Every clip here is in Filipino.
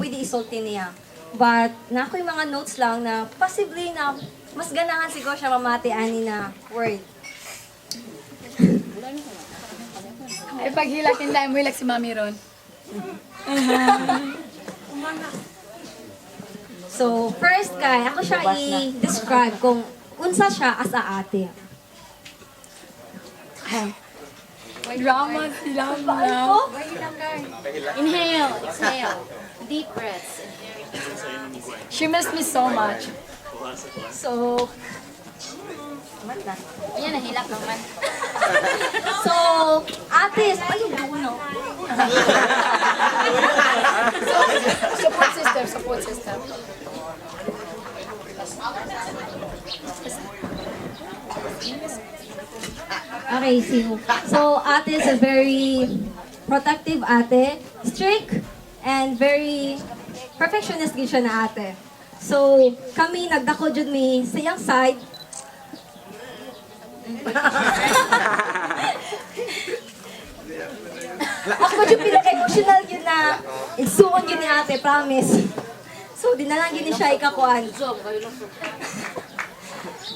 pwede isulti niya. But, na ako yung mga notes lang na possibly na mas ganahan siguro siya mamati ani na word. Ay, paghilak, hindi mo hilak si Mami Ron. So, first kay, ako siya i-describe kung unsa siya as a ate. Drama sila Ako? na. Inhale, exhale. Deep breaths. She missed me so much. So, Ayan, nahilak naman. so, ate, ayun, duno. Support system, support system. Okay, so ate is a very protective ate, strict, and very perfectionist gid siya na ate. So, kami nagdako jud mi sa iyang side. Ako jud pinaka-emotional yun na igsuon yun ni ate, promise. So, dinalang yun ni siya ikakuan.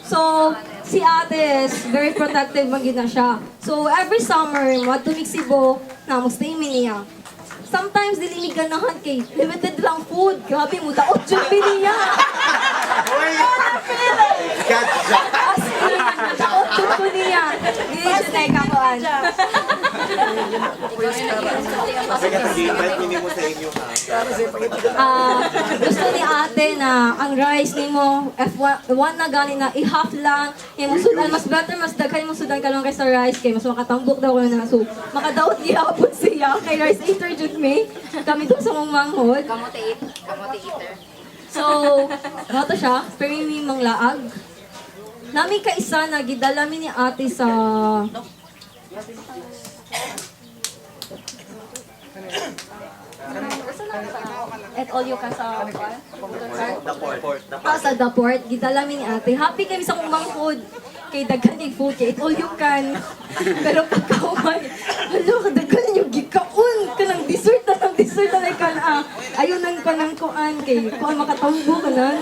So, si ate is very protective man gid na siya. So, every summer, madumig Cebu, na stay mi niya. Sometimes, dilimig ganahan kay limited lang food. Grabe mo, daot dyan mi niya. As in, daot dyan ko niya. Hindi siya na ikakuan. Gusto ni ate na ang rice ni mo, F1 na gani na i-half lang. Yung sudan, mas better, mas daghan mo sudan ka lang kaysa rice. Kay mas makatambok daw ko na. So, makadaot gihapon siya. Kay rice eater jud me. Kami doon sa mong manghod. Kamote eater. So, ano to siya? Pero may manglaag. Nami kaisa na gidala mi ni ate sa at all you can sa sa the port, gidala mi ni ate. Happy kami sa kumang food. Kay daghan yung food, kay it all you can. Pero pagkauman, daghan yung gikaon ka ng dessert na like ka na. Ayun nang ka ng kuan, kay kuan makatambo ka na.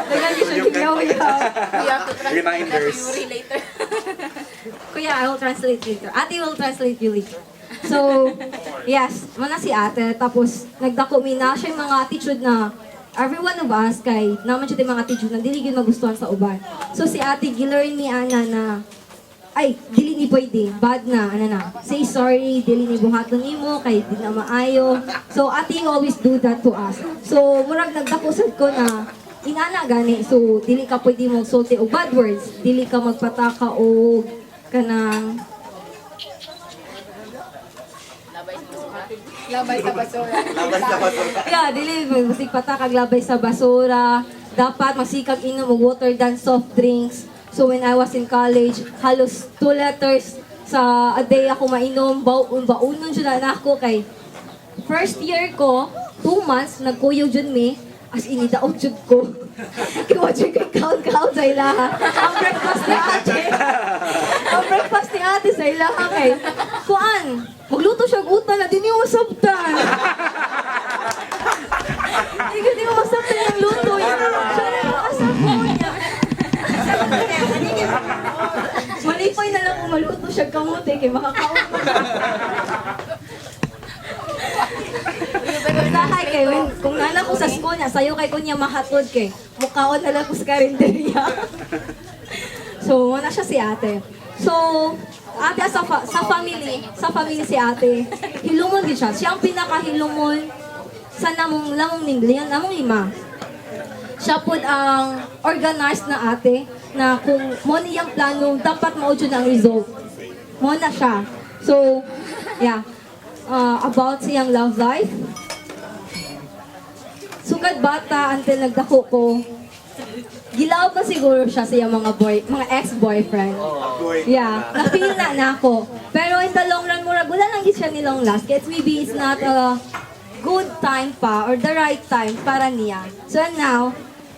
Daghan yung siya gigaw-yaw. Reminders. Later. Kuya, I will translate later. Ate will translate you later. So, yes, mana si ate. Tapos, nagdako mi na siya yung mga attitude na every one of us, kay naman siya yung mga attitude na dili gyud magustuhan sa uban. So, si ate, gilearn ni Ana na, ay, dili ni pwede, bad na, ano na, say sorry, dili ni buhaton nimo, kay di na maayo. So, ate always do that to us. So, murag nagdako sad ko na, inana gani, so, dili ka pwede magsulti o bad words, dili ka magpataka o kanang Labay sa basura. yeah, dili musik patakag labay sa basura. Dapat masikag inom og water than soft drinks. So when I was in college, halos 2 liters sa a day ako mainom. Baunon jud na ako kay first year ko, 2 months nagkuyaw jud mi. As in, idaot jud ko. Kiwa jud kay count sa ilaha. Ang breakfast ni ate. Ang breakfast ni ate sa ilaha kay kuan. Magluto siya gutan na di niyo masabtan. Di mo masabtan yung luto. Siya na yung asapo niya. Malipay na lang kung maluto siya kamote kay makakaon mo na. Dahay kay kung nana ko sa school niya, sayo kay kunya mahatod kay mukaon na lang ko sa karinderya. So, wala siya si ate. So, ate sa family si ate, hilumon din siya. Siya ang pinakahilumon sa lamong lima. Siya po ang organized na ate na kung mo niyang plano, dapat maudyo ng result. Mo na siya. So, yeah. About siyang love life. Sugad bata until nagdako ko. Gilaw pa siguro siya sa iyang mga ex-boyfriend. Yeah, na-feel na ako. Pero in the long run, murag wala lang gid siya nilong last. Kaya maybe it's not a good time pa or the right time para niya. So now,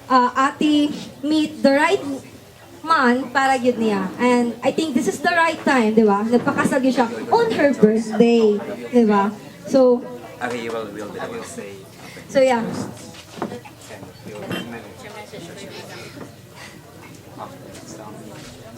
ate meet the right man para gyud niya. And I think this is the right time, di ba? Nagpakasal gyud siya on her birthday, di ba? So, Okay, will be the one say. So yeah.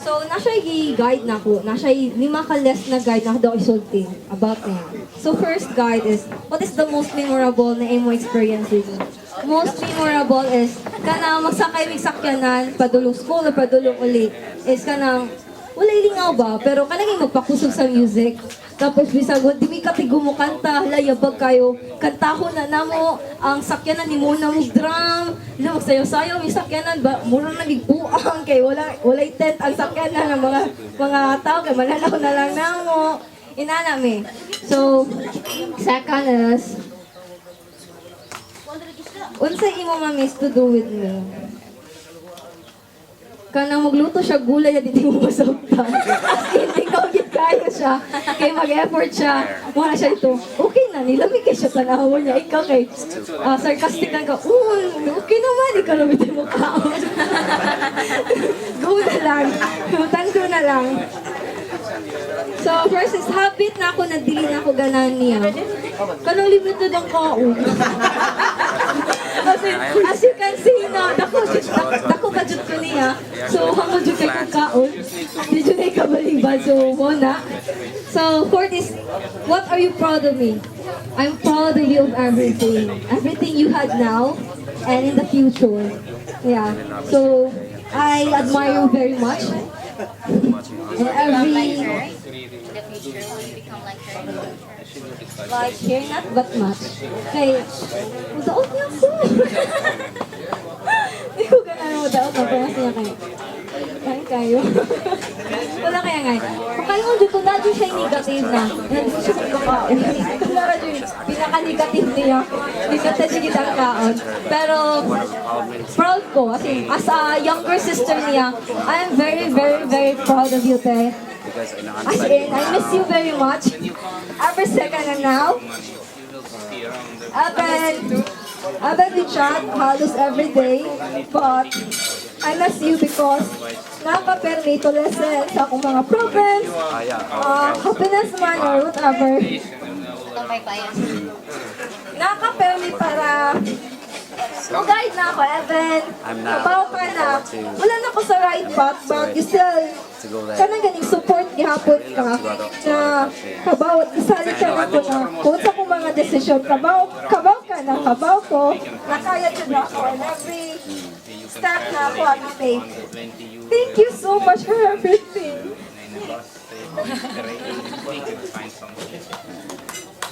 So, nasa i-guide na ko. Nasa 5 ka-less na guide na ako daw isulti about niya. So, first guide is, what is the most memorable na imo experience with you? Most memorable is, kanang magsakay may sakyanan, padulong school o padulong uli, is kanang, wala ilingaw ba? Pero kanang yung magpakusog sa music. Tapos bisag di mi katigo mo kanta, layabag kayo. Kantahon na namo ang sakyanan ni mo na mo drum. Ila magsayaw-sayaw mi sakyanan ba mura na gigbuang kay walay tent ang sakyanan ng mga tao kay malalaw na lang namo. Inana mi. So second is unsa imo ma-miss to do with me? Kanang magluto siya gulay at hindi mo masabtan. As in, ikaw gid kayo siya. Kay mag-effort siya. Muna siya ito. Okay na, nilamig kay siya tanawon niya. Ikaw kay sarcastic lang ka. Okay naman, ikaw naman mo kaon. Go na lang. Tanto na lang. So, first is habit na ako na dili na ako ganan niya. Kanang limited ang kaon. As you can see na, dako budget ko niya. So, hanggang dyan kay kong kaon. Di dyan ay kabaliban. So, muna. So, fourth is, what are you proud of me? I'm proud of you of everything. Everything you had now and in the future. Yeah. So, I admire you very much. And every, In the future, will you become like her? like, here, not but much. Kay, udaot niya ako. Hindi ko ganun udaot na, pero siya kayo. Kain kayo. Wala kaya nga. Makain mo dito, na dito siya negative na. Nandito siya magkakaon. Wala dito, pinaka-negative niya. Hindi ka tayo sige ang kaon. Pero, proud ko. As a younger sister niya, I am very, very, very proud of you, te. Because As in, I miss you very much. Every second and now. I've we chat halos every day. But I miss you because nakaka-permit to listen sa akong mga problems, happiness man or whatever. Ito may bias. Nakaka-permit para guide na ako, Evan. Kabaw ka na. Wala na ako sa right path, but you still kanang ganing support gihapon ka na kabawat isali ka na ko na kung sa kong mga desisyon kabaw ka na kabaw ko nakaya dyan na ako and every step na ako at take. Thank you so much for everything.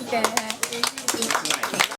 Okay.